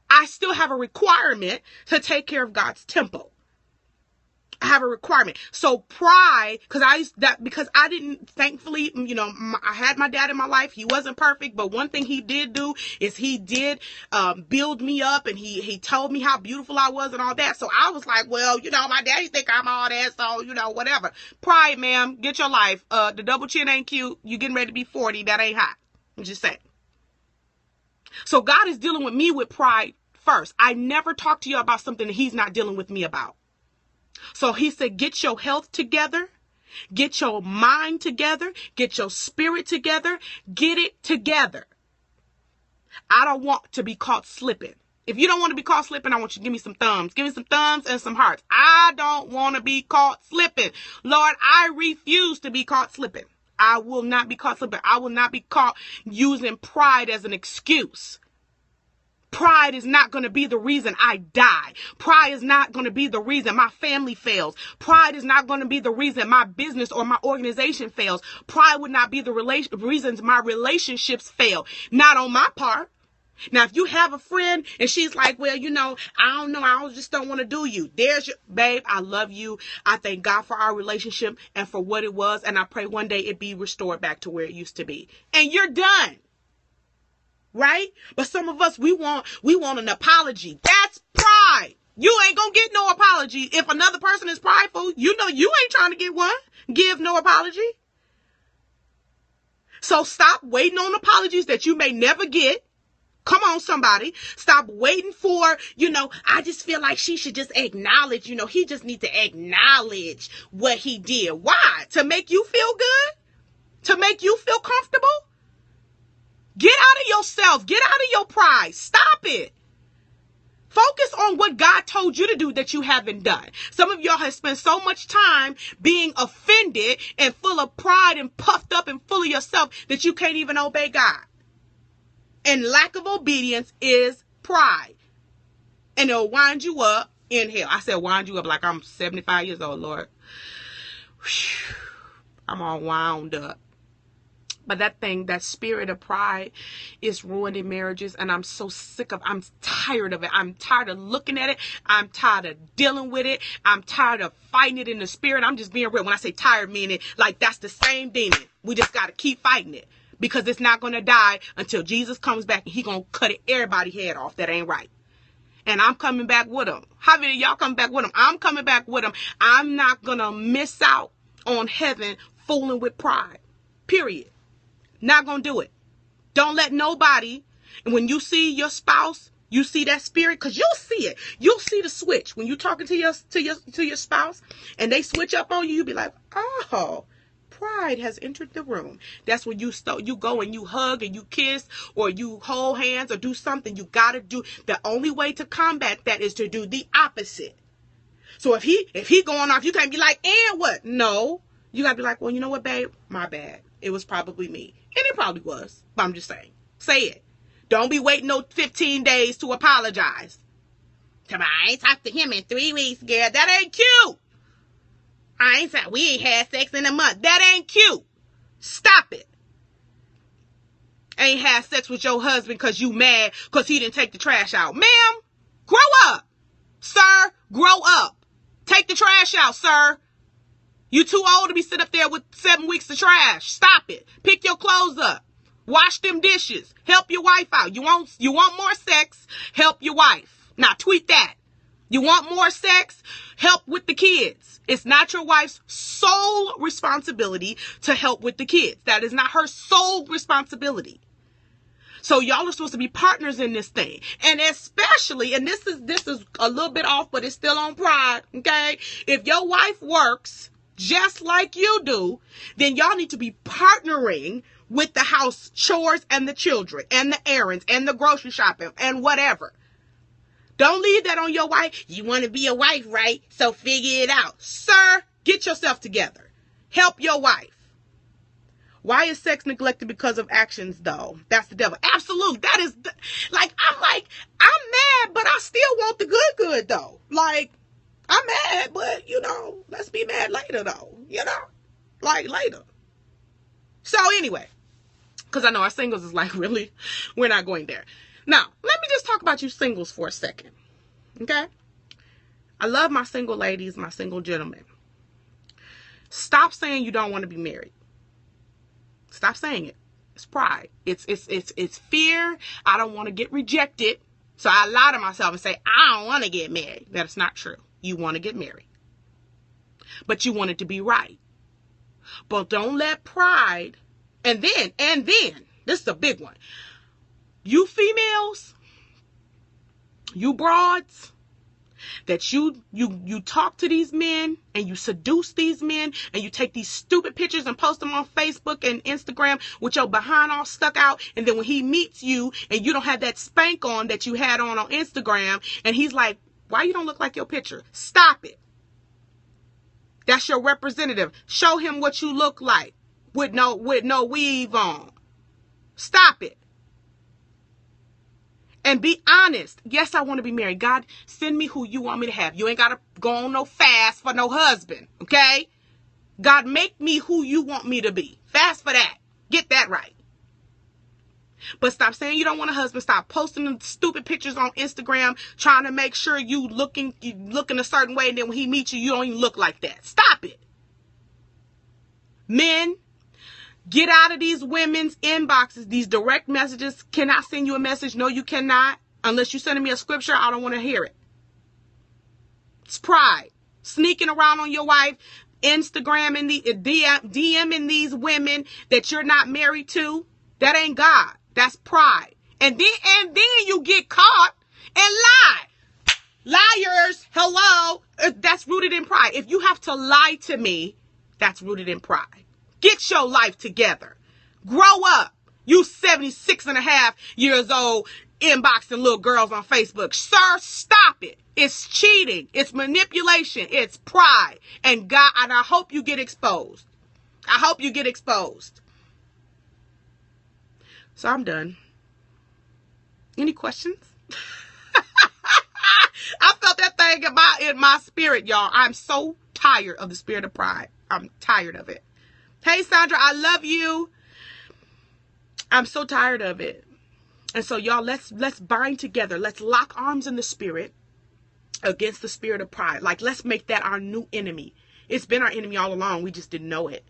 I still have a requirement to take care of God's temple. I have a requirement. So pride, because I didn't, thankfully, I had my dad in my life. He wasn't perfect, but one thing he did do is he did build me up, and he told me how beautiful I was and all that. So I was like, well, my daddy think I'm all that, so whatever. Pride, ma'am, get your life. The double chin ain't cute. You getting ready to be 40. That ain't hot. I'm just saying. So God is dealing with me with pride first. I never talk to you about something that he's not dealing with me about. So he said, get your health together, get your mind together, get your spirit together, get it together. I don't want to be caught slipping. If you don't want to be caught slipping, I want you to give me some thumbs. Give me some thumbs and some hearts. I don't want to be caught slipping. Lord, I refuse to be caught slipping. I will not be caught slipping. I will not be caught using pride as an excuse. Pride is not going to be the reason I die. Pride is not going to be the reason my family fails. Pride is not going to be the reason my business or my organization fails. Pride would not be the reasons my relationships fail. Not on my part. Now, if you have a friend and she's like, well, I don't know, I just don't want to do you. There's your babe. I love you. I thank God for our relationship and for what it was. And I pray one day it be restored back to where it used to be. And you're done. Right? But some of us, we want an apology. That's pride. You ain't gonna get no apology. If another person is prideful, you ain't trying to get one. Give no apology. So stop waiting on apologies that you may never get. Come on, somebody. Stop waiting for, I just feel like she should just acknowledge, he just needs to acknowledge what he did. Why? To make you feel good? To make you feel comfortable? Get out of yourself. Get out of your pride. Stop it. Focus on what God told you to do that you haven't done. Some of y'all have spent so much time being offended and full of pride and puffed up and full of yourself that you can't even obey God. And lack of obedience is pride. And it'll wind you up in hell. I said wind you up like I'm 75 years old, Lord. Whew. I'm all wound up. But that spirit of pride is ruining marriages. And I'm so I'm tired of it. I'm tired of looking at it. I'm tired of dealing with it. I'm tired of fighting it in the spirit. I'm just being real. When I say tired, meaning like that's the same demon. We just got to keep fighting it. Because it's not going to die until Jesus comes back and he going to cut everybody's head off. That ain't right. And I'm coming back with him. How many of y'all coming back with him? I'm coming back with him. I'm not going to miss out on heaven fooling with pride. Period. Not going to do it. Don't let nobody, and when you see your spouse, you see that spirit, because you'll see it. You'll see the switch. When you're talking to your spouse and they switch up on you, you'll be like, oh, pride has entered the room. That's when you go and you hug and you kiss or you hold hands or do something. You got to do. The only way to combat that is to do the opposite. So if he going off, you can't be like, and what? No. You got to be like, well, you know what, babe? My bad. It was probably me. And it probably was. But I'm just saying. Say it. Don't be waiting no 15 days to apologize. Come on, I ain't talked to him in 3 weeks, girl. That ain't cute. We ain't had sex in a month. That ain't cute. Stop it. Ain't had sex with your husband because you mad because he didn't take the trash out. Ma'am, grow up. Sir, grow up. Take the trash out, sir. You too old to be sitting up there with 7 weeks of trash. Stop it. Pick your clothes up. Wash them dishes. Help your wife out. You want more sex? Help your wife. Now tweet that. You want more sex? Help with the kids. It's not your wife's sole responsibility to help with the kids. That is not her sole responsibility. So y'all are supposed to be partners in this thing. And especially, and this is a little bit off, but it's still on pride, okay? If your wife works just like you do, then y'all need to be partnering with the house chores and the children and the errands and the grocery shopping and whatever. Don't leave that on your wife. You want to be a wife, right? So figure it out. Sir, get yourself together. Help your wife. Why is sex neglected because of actions, though? That's the devil. Absolute. That is, I'm mad, but I still want the good, though. Like, I'm mad, but, let's be mad later, though. Later. So, anyway, because I know our singles is like, really, we're not going there. Now, let me just talk about you singles for a second, okay? I love my single ladies, my single gentlemen. Stop saying you don't want to be married. Stop saying it. It's pride. It's fear. I don't want to get rejected. So I lie to myself and say, I don't want to get married. That's not true. You want to get married. But you want it to be right. But don't let pride, and then, this is a big one. You females, you broads, that you talk to these men and you seduce these men and you take these stupid pictures and post them on Facebook and Instagram with your behind all stuck out, and then when he meets you and you don't have that spank on that you had on Instagram, and he's like, why you don't look like your picture? Stop it. That's your representative. Show him what you look like with no weave on. Stop it. And be honest. Yes, I want to be married. God, send me who you want me to have. You ain't got to go on no fast for no husband. Okay? God, make me who you want me to be. Fast for that. Get that right. But stop saying you don't want a husband. Stop posting the stupid pictures on Instagram, trying to make sure you looking a certain way, and then when he meets you, you don't even look like that. Stop it. Men, get out of these women's inboxes, these direct messages. Can I send you a message? No, you cannot. Unless you're sending me a scripture, I don't want to hear it. It's pride. Sneaking around on your wife, Instagram and DMing these women that you're not married to. That ain't God. That's pride. And then you get caught and lie. Liars. Hello. That's rooted in pride. If you have to lie to me, that's rooted in pride. Get your life together. Grow up. You 76 and a half years old inboxing little girls on Facebook. Sir, stop it. It's cheating. It's manipulation. It's pride. And God, and I hope you get exposed. I hope you get exposed. So I'm done. Any questions? I felt that thing in my spirit, y'all. I'm so tired of the spirit of pride. I'm tired of it. Hey, Sandra, I love you. I'm so tired of it. And so, y'all, let's bind together. Let's lock arms in the spirit against the spirit of pride. Like, let's make that our new enemy. It's been our enemy all along. We just didn't know it.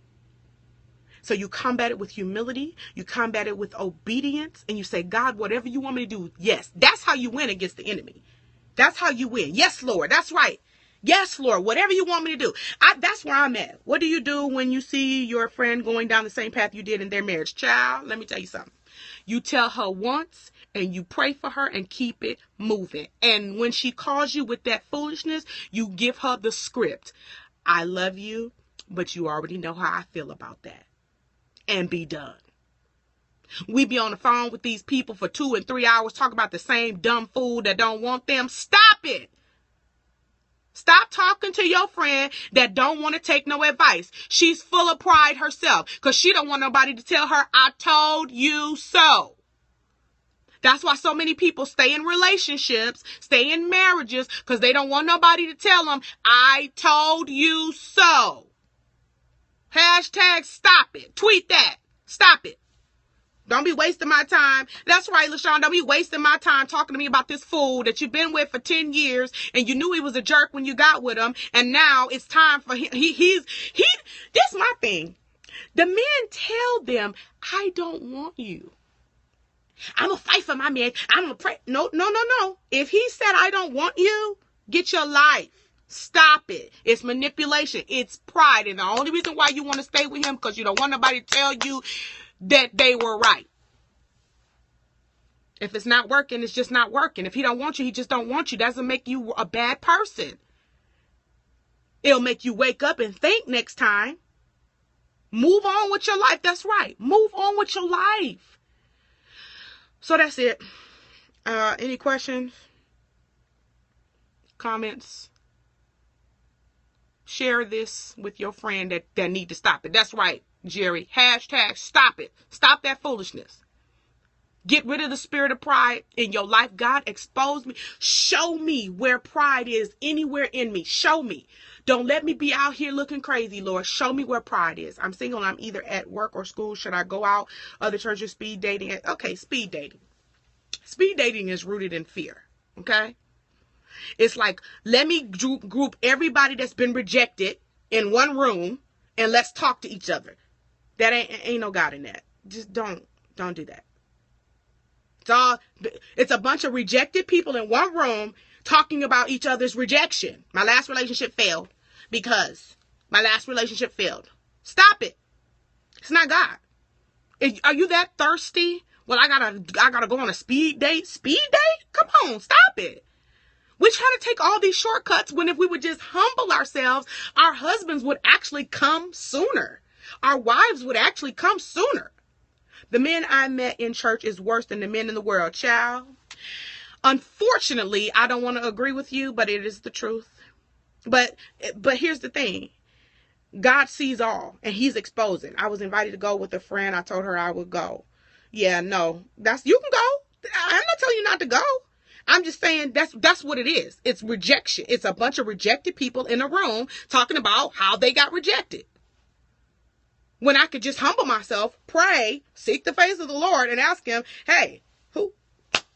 So you combat it with humility, you combat it with obedience, and you say, God, whatever you want me to do, yes. That's how you win against the enemy. That's how you win. Yes, Lord. That's right. Yes, Lord. Whatever you want me to do. That's where I'm at. What do you do when you see your friend going down the same path you did in their marriage? Child, let me tell you something. You tell her once and you pray for her and keep it moving. And when she calls you with that foolishness, you give her the script. I love you, but you already know how I feel about that. And be done. We be on the phone with these people for 2 and 3 hours talking about the same dumb fool that don't want them. Stop it. Stop talking to your friend that don't want to take no advice. She's full of pride herself because she don't want nobody to tell her, I told you so. That's why so many people stay in relationships, stay in marriages, because they don't want nobody to tell them, I told you so. Hashtag stop it. Tweet that. Stop it. Don't be wasting my time. That's right, LaShawn. Don't be wasting my time talking to me about this fool that you've been with for 10 years and you knew he was a jerk when you got with him. And now it's time for him. This is my thing. The men tell them, I don't want you. I'm going to fight for my man. I'm going to pray. No. If he said, I don't want you, get your life. Stop it. It's manipulation. It's pride. And the only reason why you want to stay with him because you don't want nobody to tell you that they were right. If it's not working, it's just not working. If he don't want you, he just don't want you. Doesn't make you a bad person. It'll make you wake up and think next time. Move on with your life. That's right. Move on with your life. So that's it. Any questions? Comments? Share this with your friend that need to stop it. That's right, Jerry. Hashtag stop it. Stop that foolishness. Get rid of the spirit of pride in your life. God, expose me. Show me where pride is anywhere in me. Show me. Don't let me be out here looking crazy, Lord. Show me where pride is. I'm single. I'm either at work or school. Should I go out? Other churches, speed dating. Okay, speed dating. Speed dating is rooted in fear. Okay? It's like, let me group everybody that's been rejected in one room and let's talk to each other. That ain't no God in that. Just don't do that. It's a bunch of rejected people in one room talking about each other's rejection. My last relationship failed because my last relationship failed. Stop it. It's not God. Are you that thirsty? Well, I gotta go on a speed date. Speed date? Come on, stop it. We try to take all these shortcuts when if we would just humble ourselves, our husbands would actually come sooner. Our wives would actually come sooner. The men I met in church is worse than the men in the world, child. Unfortunately, I don't want to agree with you, but it is the truth. But here's the thing. God sees all, and he's exposing. I was invited to go with a friend. I told her I would go. Yeah, no, you can go. I'm not telling you not to go. I'm just saying that's what it is. It's rejection. It's a bunch of rejected people in a room talking about how they got rejected. When I could just humble myself, pray, seek the face of the Lord, and ask him, hey,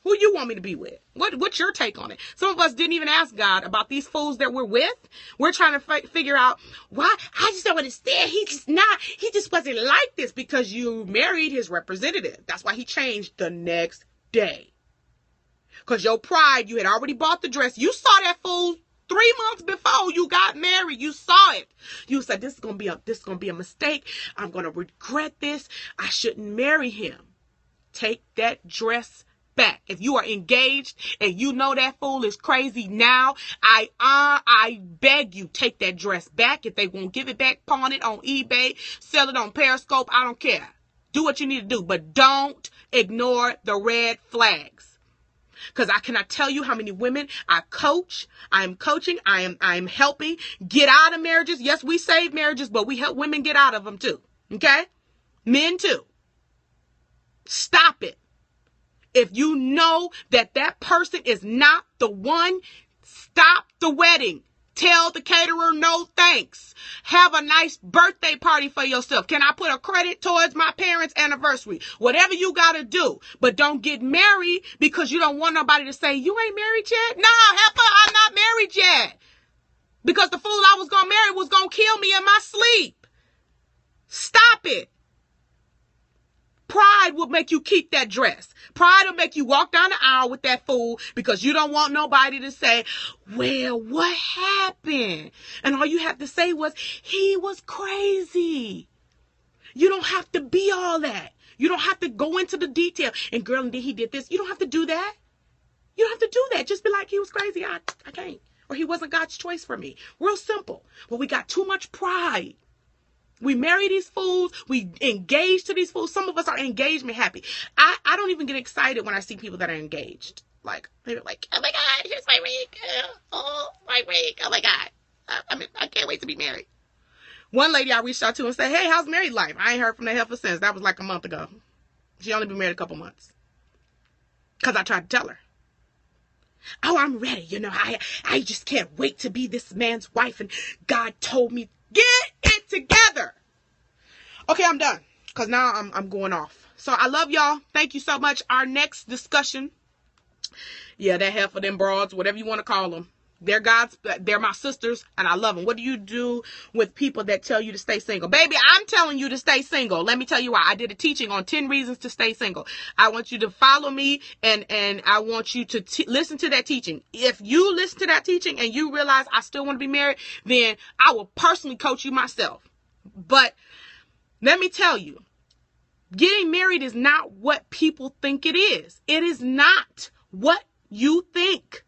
who you want me to be with? What's your take on it? Some of us didn't even ask God about these fools that we're with. We're trying to figure out why. I just don't understand. He just wasn't like this because you married his representative. That's why he changed the next day. Because your pride, you had already bought the dress. You saw that fool 3 months before you got married. You saw it. You said, this is gonna be a mistake. I'm gonna regret this. I shouldn't marry him. Take that dress back. If you are engaged and you know that fool is crazy now, I beg you, take that dress back. If they won't give it back, pawn it on eBay, sell it on Periscope. I don't care. Do what you need to do, but don't ignore the red flags. Because I cannot tell you how many women I coach. I am coaching. I am helping get out of marriages. Yes, we save marriages, but we help women get out of them too. Okay? Men too. Stop it. If you know that person is not the one, stop the wedding. Tell the caterer no thanks. Have a nice birthday party for yourself. Can I put a credit towards my parents' anniversary? Whatever you got to do. But don't get married because you don't want nobody to say, you ain't married yet? No, heifer, I'm not married yet. Because the fool I was going to marry was going to kill me in my sleep. Stop it. Pride will make you keep that dress. Pride will make you walk down the aisle with that fool because you don't want nobody to say, well, what happened? And all you have to say was, he was crazy. You don't have to be all that. You don't have to go into the detail. And girl, and he did this. You don't have to do that. You don't have to do that. Just be like, he was crazy. I can't. Or he wasn't God's choice for me. Real simple. But we got too much pride. We marry these fools. We engage to these fools. Some of us are engagement happy. I don't even get excited when I see people that are engaged. Like, they're like, oh my God, here's my ring. Oh, my ring. Oh my God. I can't wait to be married. One lady I reached out to and said, hey, how's married life? I ain't heard from the heifer since. That was like a month ago. She only been married a couple months. Because I tried to tell her. Oh, I'm ready. You know, I just can't wait to be this man's wife. And God told me, get it together. Okay, I'm done. Because now I'm going off. So I love y'all. Thank you so much. Our next discussion. Yeah, that heifer, them broads, whatever you want to call them. They're my sisters, and I love them. What do you do with people that tell you to stay single? Baby, I'm telling you to stay single. Let me tell you why. I did a teaching on 10 reasons to stay single. I want you to follow me, and I want you to listen to that teaching. If you listen to that teaching and you realize I still want to be married, then I will personally coach you myself. But let me tell you, getting married is not what people think it is. It is not what you think.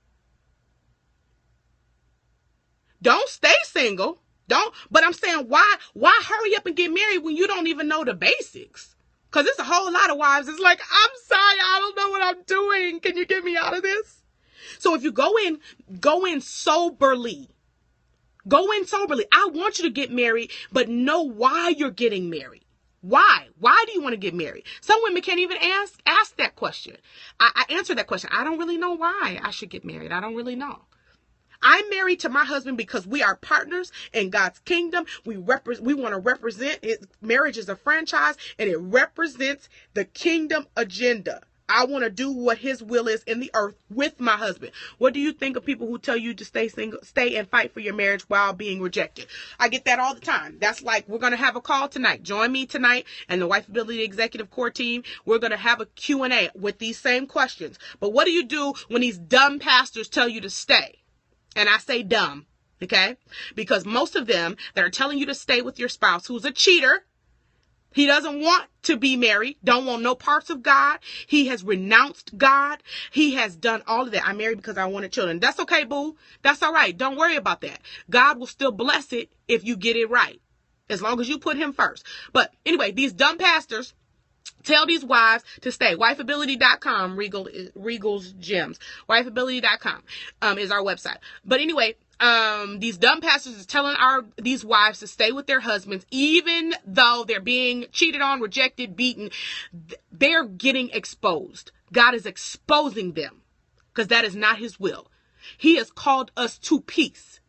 Don't stay single. But I'm saying, why hurry up and get married when you don't even know the basics? Because it's a whole lot of wives. It's like, I'm sorry, I don't know what I'm doing. Can you get me out of this? So if you go in soberly. Go in soberly. I want you to get married, but know why you're getting married. Why? Why do you want to get married? Some women can't even ask that question. I answer that question. I don't really know why I should get married. I don't really know. I'm married to my husband because we are partners in God's kingdom. We want to represent it. Marriage is a franchise and it represents the kingdom agenda. I want to do what his will is in the earth with my husband. What do you think of people who tell you to stay single, stay and fight for your marriage while being rejected? I get that all the time. That's like, we're going to have a call tonight. Join me tonight and the Wife Ability Executive Core team. We're going to have a Q&A with these same questions. But what do you do when these dumb pastors tell you to stay? And I say dumb, okay? Because most of them that are telling you to stay with your spouse who's a cheater, he doesn't want to be married, don't want no parts of God. He has renounced God. He has done all of that. I'm married because I wanted children. That's okay, boo. That's all right. Don't worry about that. God will still bless it if you get it right, as long as you put him first. But anyway, these dumb pastors tell these wives to stay. Wifeability.com, Regal's Gems. Wifeability.com is our website. But anyway, these dumb pastors is telling these wives to stay with their husbands, even though they're being cheated on, rejected, beaten. They're getting exposed. God is exposing them because that is not his will. He has called us to peace.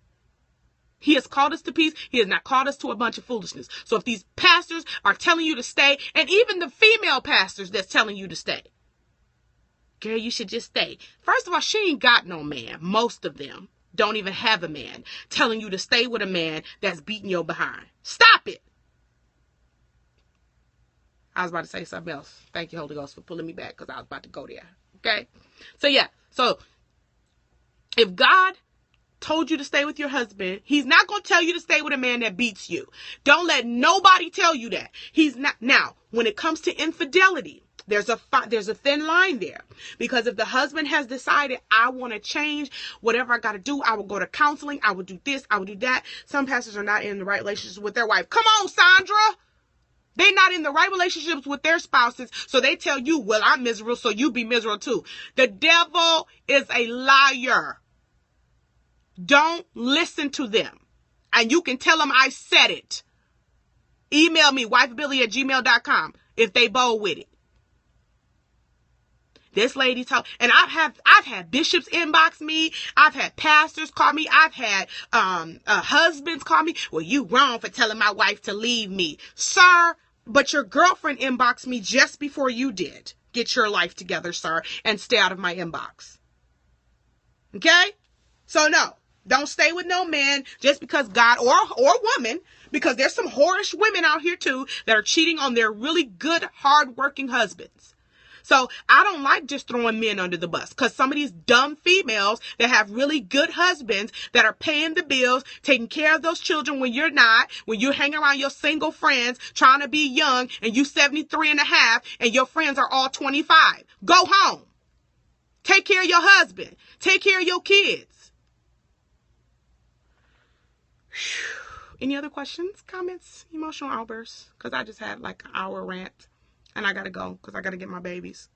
He has called us to peace. He has not called us to a bunch of foolishness. So if these pastors are telling you to stay, and even the female pastors that's telling you to stay, girl, you should just stay. First of all, she ain't got no man. Most of them don't even have a man telling you to stay with a man that's beating your behind. Stop it. I was about to say something else. Thank you, Holy Ghost, for pulling me back because I was about to go there. Okay? So yeah. So if God told you to stay with your husband, he's not going to tell you to stay with a man that beats you. Don't let nobody tell you that. He's not. Now, when it comes to infidelity, there's a thin line there, because if the husband has decided, I want to change, whatever I got to do, I will go to counseling, I will do this, I will do that. Some pastors are not in the right relationships with their wife. Come on, Sandra. They're not in the right relationships with their spouses, so they tell you, well, I'm miserable, so you be miserable too. The devil is a liar. Don't listen to them. And you can tell them I said it. Email me, wifeability@gmail.com, if they bold with it. This lady told, and I've had bishops inbox me. I've had pastors call me. I've had husbands call me. Well, you wrong for telling my wife to leave me. Sir, but your girlfriend inboxed me just before you did. Get your life together, sir, and stay out of my inbox. Okay? So no, don't stay with no man just because God, or woman, because there's some whorish women out here too that are cheating on their really good, hardworking husbands. So I don't like just throwing men under the bus, because some of these dumb females that have really good husbands that are paying the bills, taking care of those children when you're not, when you're hanging around your single friends trying to be young and you 73 and a half and your friends are all 25. Go home. Take care of your husband. Take care of your kids. Any other questions, comments, emotional outbursts? Because I just had like an hour rant. And I got to go because I got to get my babies.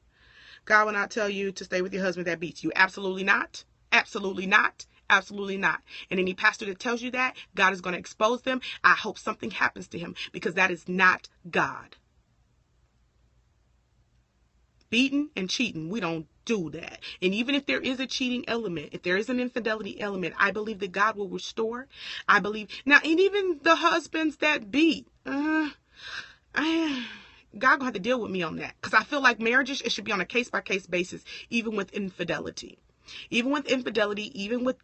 God will not tell you to stay with your husband that beats you. Absolutely not. Absolutely not. Absolutely not. And any pastor that tells you that, God is going to expose them. I hope something happens to him, because that is not God. Beating and cheating, we don't do that. And even if there is a cheating element, if there is an infidelity element, I believe that God will restore. I believe. Now, and even the husbands that beat, God gonna have to deal with me on that, because I feel like marriages, it should be on a case-by-case basis, even with infidelity. Even with infidelity, even with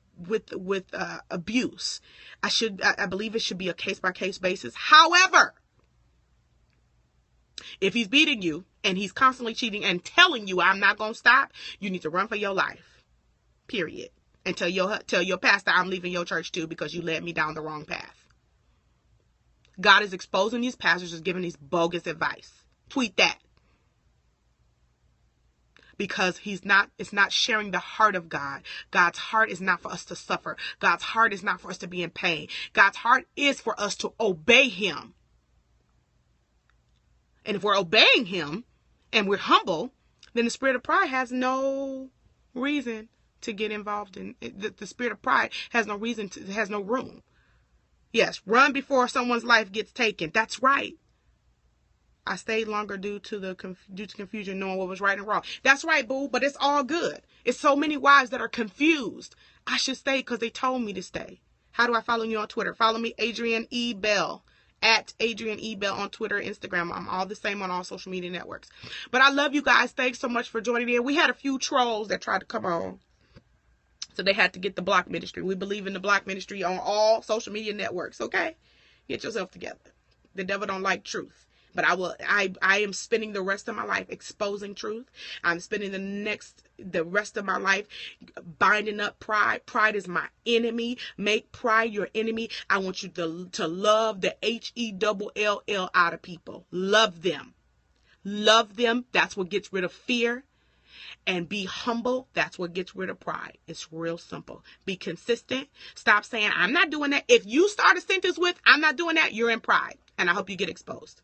abuse. I believe it should be a case-by-case basis. However, if he's beating you and he's constantly cheating and telling you, I'm not gonna stop, you need to run for your life. Period. And tell your pastor, I'm leaving your church too, because you led me down the wrong path. God is exposing these pastors as giving these bogus advice. Tweet that. Because it's not sharing the heart of God. God's heart is not for us to suffer. God's heart is not for us to be in pain. God's heart is for us to obey him. And if we're obeying him and we're humble, then the spirit of pride has no reason to get involved in. The spirit of pride has no reason has no room. Yes, run before someone's life gets taken. That's right. I stayed longer due to confusion, knowing what was right and wrong. That's right, boo, but it's all good. It's so many wives that are confused. I should stay because they told me to stay. How do I follow you on Twitter? Follow me, AdrienneEBell, at AdrienneEBell on Twitter, Instagram. I'm all the same on all social media networks. But I love you guys. Thanks so much for joining in. We had a few trolls that tried to come on, so they had to get the block ministry. We believe in the block ministry on all social media networks, okay? Get yourself together. The devil don't like truth. But I am spending the rest of my life exposing truth. I'm spending the rest of my life binding up pride. Pride is my enemy. Make pride your enemy. I want you to love the HELL out of people. Love them. Love them. That's what gets rid of fear. And be humble. That's what gets rid of pride. It's real simple. Be consistent. Stop saying, I'm not doing that. If you start a sentence with, I'm not doing that, you're in pride. And I hope you get exposed.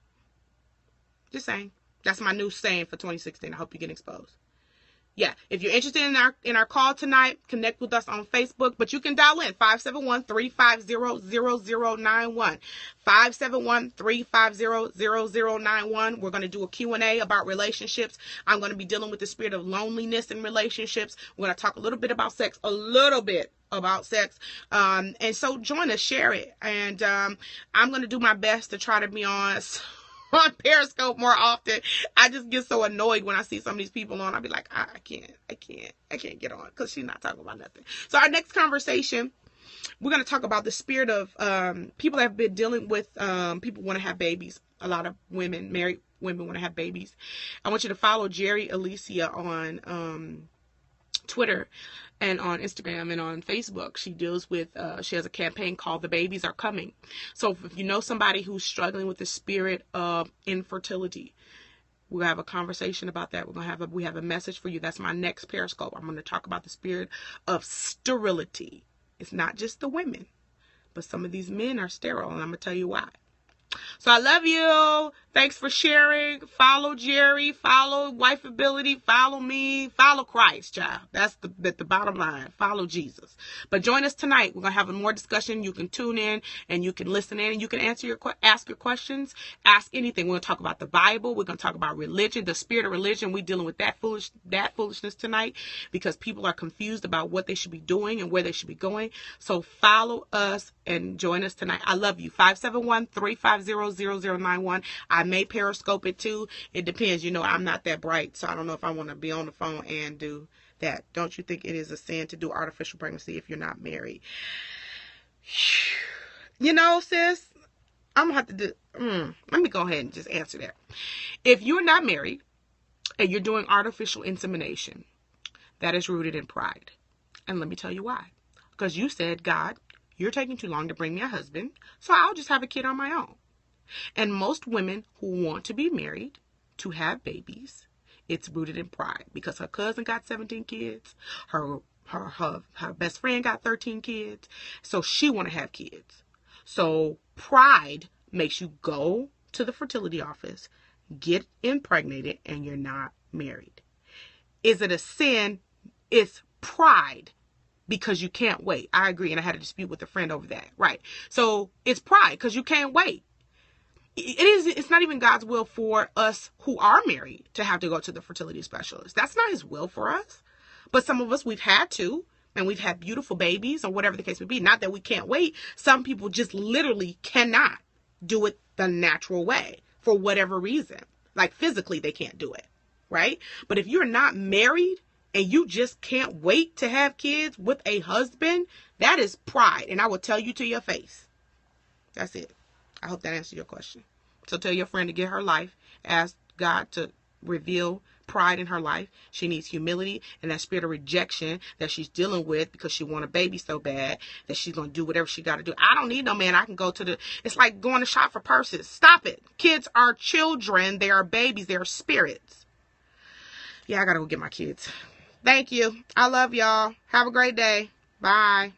Just saying. That's my new saying for 2016. I hope you get exposed. Yeah. If you're interested in our call tonight, connect with us on Facebook. But you can dial in 571-350-0091. 571-350-0091. We're going to do a Q&A about relationships. I'm going to be dealing with the spirit of loneliness in relationships. We're going to talk a little bit about sex. And so join us, share it. And I'm going to do my best to try to be on Periscope more often. I just get so annoyed when I see some of these people on. I'll be like, I can't get on because she's not talking about nothing. So our next conversation, we're going to talk about the spirit of people that have been dealing with people want to have babies. A lot of women, married women, want to have babies. I want you to follow Jerry Alicia on Twitter and on Instagram and on Facebook. She deals with, she has a campaign called The Babies Are Coming. So if you know somebody who's struggling with the spirit of infertility, we'll have a conversation about that. We have a message for you. That's my next Periscope. I'm going to talk about the spirit of sterility. It's not just the women, but some of these men are sterile, and I'm going to tell you why. So I love you. Thanks for sharing. Follow Jerry. Follow Wifeability. Follow me. Follow Christ, child. That's the bottom line. Follow Jesus. But join us tonight. We're going to have a more discussion. You can tune in and you can listen in and you can ask your questions. Ask anything. We're going to talk about the Bible. We're going to talk about religion, the spirit of religion. We're dealing with that foolishness tonight because people are confused about what they should be doing and where they should be going. So follow us and join us tonight. I love you. 571-350-0091. I may Periscope it too. It depends. I'm not that bright, so I don't know if I want to be on the phone and do that. Don't you think it is a sin to do artificial pregnancy if you're not married? Sis, I'm going to have to do... let me go ahead and just answer that. If you're not married and you're doing artificial insemination, that is rooted in pride. And let me tell you why. Because you said, God, you're taking too long to bring me a husband, so I'll just have a kid on my own. And most women who want to be married, to have babies, it's rooted in pride. Because her cousin got 17 kids, her best friend got 13 kids, so she want to have kids. So pride makes you go to the fertility office, get impregnated, and you're not married. Is it a sin? It's pride. Because you can't wait. I agree. And I had a dispute with a friend over that. Right. So it's pride because you can't wait. It's not even God's will for us who are married to have to go to the fertility specialist. That's not his will for us. But some of us, we've had to, and we've had beautiful babies or whatever the case may be. Not that we can't wait. Some people just literally cannot do it the natural way for whatever reason. Like physically, they can't do it. Right. But if you're not married, and you just can't wait to have kids with a husband, that is pride. And I will tell you to your face. That's it. I hope that answers your question. So tell your friend to get her life. Ask God to reveal pride in her life. She needs humility and that spirit of rejection that she's dealing with because she wants a baby so bad that she's going to do whatever she got to do. I don't need no man. I can go to it's like going to shop for purses. Stop it. Kids are children. They are babies. They are spirits. Yeah, I got to go get my kids. Thank you. I love y'all. Have a great day. Bye.